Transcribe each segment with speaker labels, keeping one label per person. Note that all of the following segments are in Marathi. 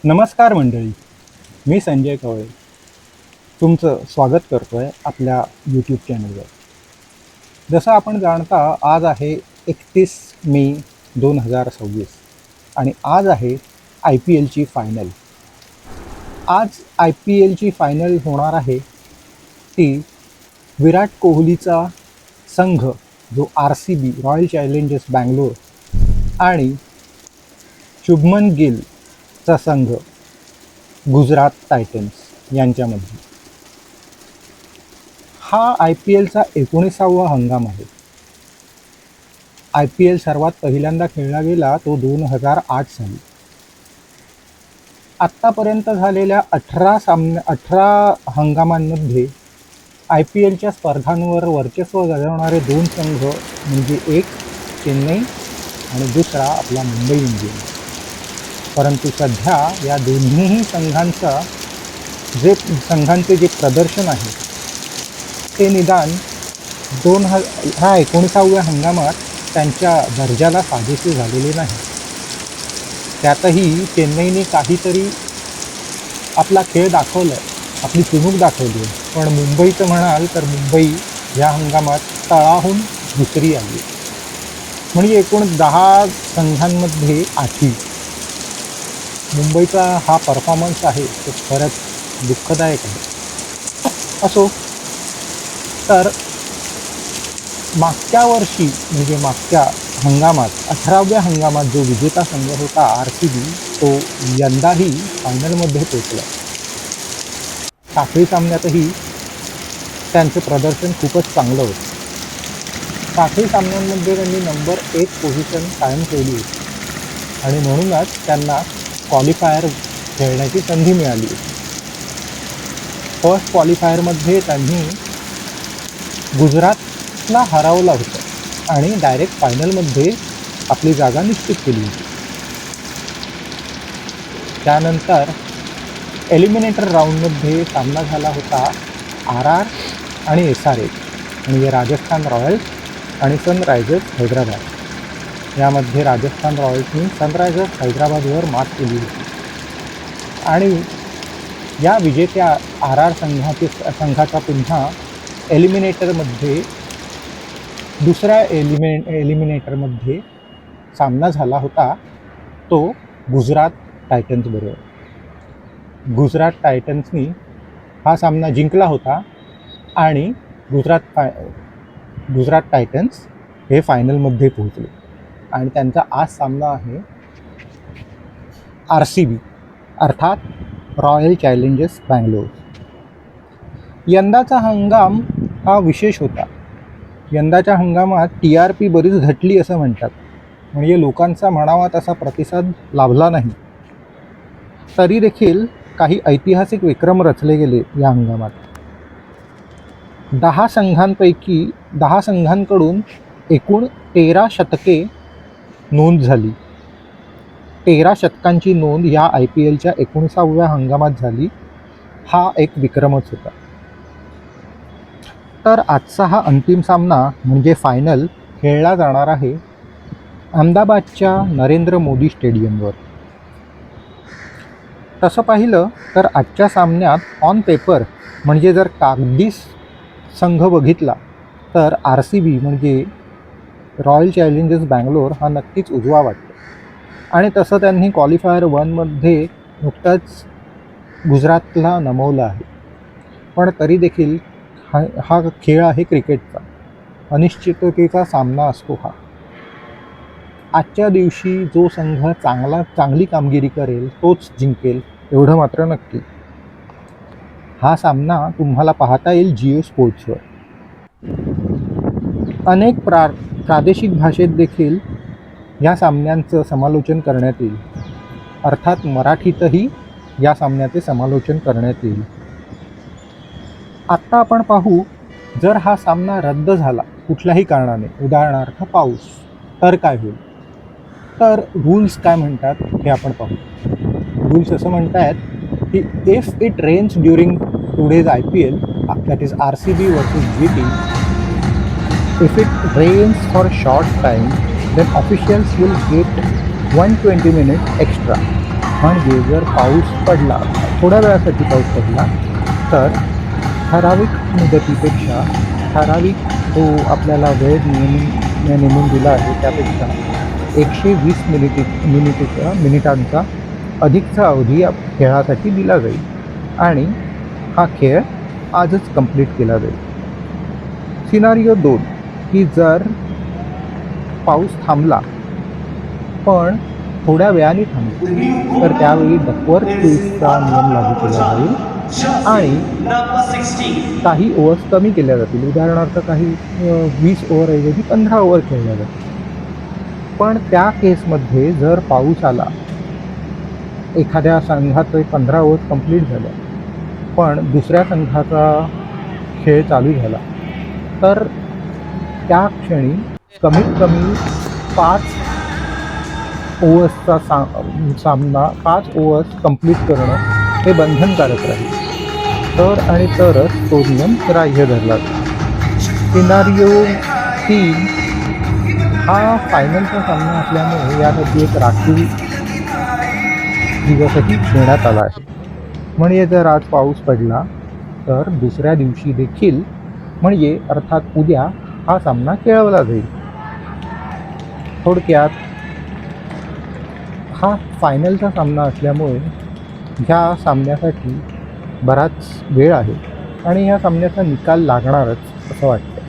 Speaker 1: नमस्कार मंडळी, मी संजय कवळे तुमचं स्वागत करतो आहे आपल्या यूट्यूब चॅनलवर. जसं आपण जाणता, आज आहे 31 मे 2026 आणि आज आहे IPLची फायनल. आज IPLची फायनल होणार आहे ती विराट कोहलीचा संघ जो RCB रॉयल चॅलेंजर्स बँगलोर आणि शुभमन गिलचा संघ गुजरात टायटन्स यांच्यामध्ये. हा IPLचा 19वा हंगाम आहे. IPL सर्वात पहिल्यांदा खेळला गेला तो 2008 साली. आत्तापर्यंत झालेल्या 18 हंगामांमध्ये IPLच्या स्पर्धांवर वर्चस्व गाजवणारे दोन संघ म्हणजे एक चेन्नई आणि दुसरा आपला मुंबई इंडियन्स. परंतु सध्या या दोन्हीही संघांचे जे प्रदर्शन आहे ते निदान 19व्या हंगामात त्यांच्या दर्जाला साजेसे झालेले नाही. त्यातही चेन्नईने काहीतरी आपला खेळ दाखवला, आपली चुणूक दाखवली. पण मुंबईचं म्हणाल तर मुंबई या हंगामात तळाहून दुसरी आली. म्हणजे एकूण 10 संघांमध्ये 8. मुंबईचा हा परफॉर्मन्स आहे तो खरंच दुःखदायक आहे. असो, तर मागच्या वर्षी म्हणजे मागच्या हंगामात 18व्या हंगामात जो विजेता संघ होता RCB, तो यंदाही फायनलमध्ये पोचला. साखळी सामन्यातही त्यांचं प्रदर्शन खूपच चांगलं होतं. साखळी सामन्यांमध्ये त्यांनी नंबर 1 पोझिशन कायम ठेवली होती आणि म्हणूनच त्यांना क्वालिफायर खेळण्याची संधी मिळाली होती. फर्स्ट क्वालिफायरमध्ये त्यांनी गुजरातला हरवलं होतं आणि डायरेक्ट फायनलमध्ये आपली जागा निश्चित केली होती. त्यानंतर एलिमिनेटर राऊंडमध्ये सामना झाला होता RR आणि SRH म्हणजे राजस्थान रॉयल्स आणि सनरायझर्स हैदराबाद. यामध्ये राजस्थान रॉयल्सनी सनरायझर्स हैदराबादवर मात केली होती आणि या विजेत्या RR संघाचा पुन्हा एलिमिनेटरमध्ये दुसऱ्या एलिमिनेटरमध्ये सामना झाला होता तो गुजरात टायटन्सबरोबर. गुजरात टायटन्सनी हा सामना जिंकला होता आणि गुजरात टायटन्स हे फायनलमध्ये पोहोचले आणि त्यांचा आज सामना आहे RCB अर्थात रॉयल चॅलेंजर्स बँगलोर. यंदाचा हंगाम हा विशेष होता. यंदाच्या हंगामात TRP बरीच घटली असं म्हणतात. म्हणजे लोकांचा म्हणावा तसा प्रतिसाद लाभला नाही. तरी देखील काही ऐतिहासिक विक्रम रचले गेले या हंगामात. 10 संघांकडून एकूण 13 शतके नोंद झाली. 13 शतकांची नोंद या IPLच्या 19व्या हंगामात झाली. हा एक विक्रमच होता. तर आजचा हा अंतिम सामना म्हणजे फायनल खेळला जाणार आहे अहमदाबादच्या नरेंद्र मोदी स्टेडियमवर. तसं पाहिलं तर आजच्या सामन्यात ऑन पेपर म्हणजे जर कागदी संघ बघितला तर RCB म्हणजे रॉयल चॅलेंजर्स बँगलोर हा नक्कीच उजवा वाटतो. आणि तसं त्यांनी क्वालिफायर 1मध्ये नुकताच गुजरातला नमवलं आहे. पण तरी देखील हा खेळ आहे क्रिकेटचा, अनिश्चिततेचा सामना असतो हा. आजच्या दिवशी जो संघ चांगली कामगिरी करेल तोच जिंकेल एवढं मात्र नक्की. हा सामना तुम्हाला पाहता येईल जिओ स्पोर्ट्सवर. अनेक प्रादेशिक भाषेत देखील या सामन्यांचं समालोचन करण्यात येईल. अर्थात मराठीतही या सामन्याचे समालोचन करण्यात येईल. आत्ता आपण पाहू, जर हा सामना रद्द झाला कुठल्याही कारणाने, उदाहरणार्थ पाऊस, तर काय होईल. तर रूल्स काय म्हणतात हे आपण पाहू. रूल्स असं म्हणतात की if it rains during today's IPL, that is RCB versus GT, if it rains for short time then officials will get 120 minutes extra. म्हणजे जर पाऊस पडला, थोड्या वेळासाठी पाऊस पडला, तर ठराविक मुदतीपेक्षा ठराविक जो आपल्याला वेळ नेमून दिला आहे त्यापेक्षा 120 मिनिटांचा अधिकचा अवधी या खेळासाठी दिला जाईल आणि हा खेळ आजच कंप्लीट केला जाईल. सिनारिओ 2 की जर पाऊस थांबला पण थोड्या वेळाने थांबला, तर त्यावेळी डकवर्थ ट्विस्टचा नियम लागू केला जाईल आणि काही ओव्हर्स कमी केल्या जातील. उदाहरणार्थ काही 20 ओव्हरऐवजी 15 ओव्हर खेळल्या जातील. पण त्या केसमध्ये जर पाऊस आला, एखाद्या संघाचे 15 ओव्हर्स कंप्लीट झाल्या, पण दुसऱ्या संघाचा खेळ चालू झाला, तर त्या क्षणी कमीत कमी 5 ओव्हर्सचा सामना 5 ओव्हर्स कंप्लीट करणं हे बंधनकारक राहील. तर आणि तरच तो नियम ग्राह्य धरला जाईल. सिनारिओ 3 हा फायनलचा सामना असल्यामुळे यासाठी एक राखीव दिवसही देण्यात आला आहे. म्हणजे जर आज पाऊस पडला तर दुसऱ्या दिवशी देखील म्हणजे अर्थात उद्या हा सामना खेळवला जाईल. थोडक्यात हा फायनलचा सामना असल्यामुळे ह्या सामन्यासाठी बराच वेळ आहे आणि ह्या सामन्याचा निकाल लागणारच असं वाटतं.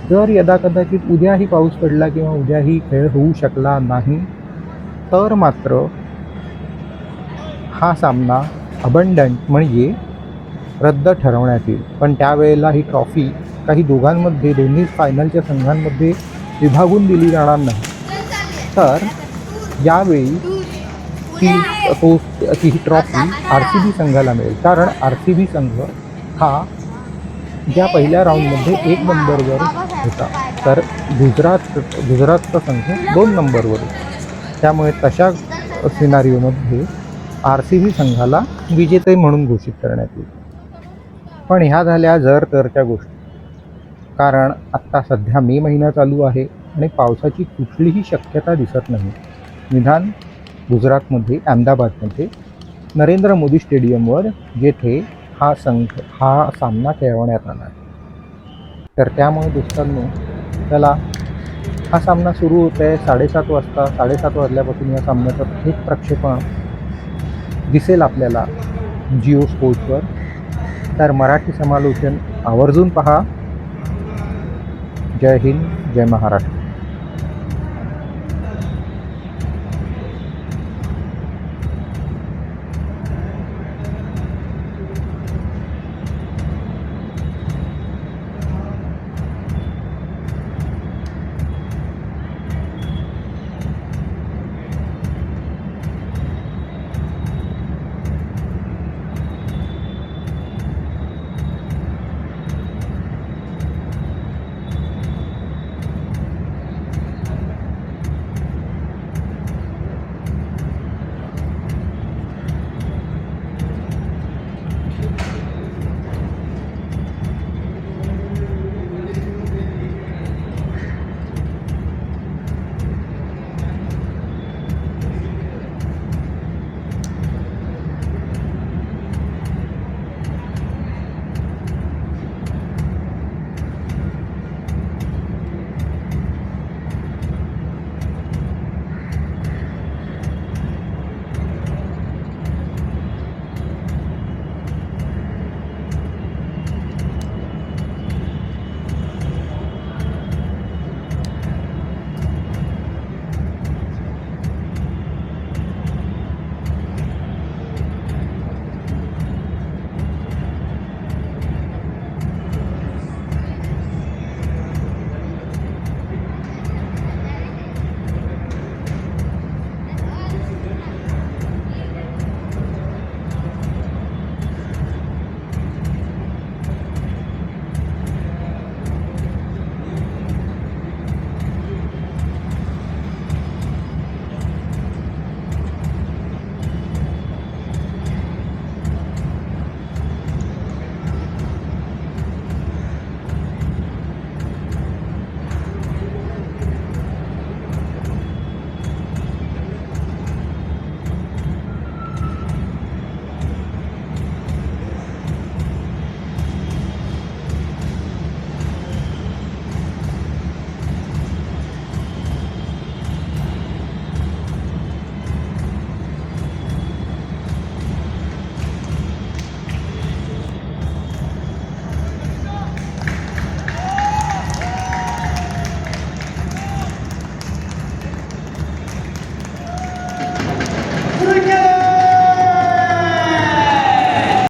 Speaker 1: जर यदाकदाचित उद्याही पाऊस पडला किंवा उद्याही खेळ होऊ शकला नाही, तर मात्र हा सामना अबंडंट म्हणजे रद्द ठरवण्यात येईल. पण त्यावेळेला ही ट्रॉफी काही दोन्ही फायनलच्या संघांमध्ये विभागून दिली जाणार नाही. तर यावेळी ही ट्रॉफी RCB संघाला मिळेल, कारण RCB संघ हा ज्या पहिल्या राऊंडमध्ये 1 नंबरवर होता, तर गुजरातचा संघ 2 नंबरवर होता. त्यामुळे तशा सिनारिओमध्ये RCB संघाला विजेते म्हणून घोषित करण्यात येईल. पण ह्या झाल्या जर तरच्या गोष्टी, कारण आत्ता सध्या मे महिना चालू आहे आणि पावसाची कुठलीही शक्यता दिसत नाही. निदान गुजरातमध्ये अहमदाबादमध्ये नरेंद्र मोदी स्टेडियमवर, जेथे हा सामना खेळवण्यात आला आहे. तर त्यामुळे दोस्तांनो, चला, हा सामना सुरू होत आहे 7:30 वाजता. 7:30 वाजल्यापासून या सामन्याचं थेट प्रक्षेपण दिसेल आपल्याला जिओ स्पोर्ट्सवर. तर मराठी समालोचन आवर्जून पहा. जय हिंद, जय महाराष्ट्र.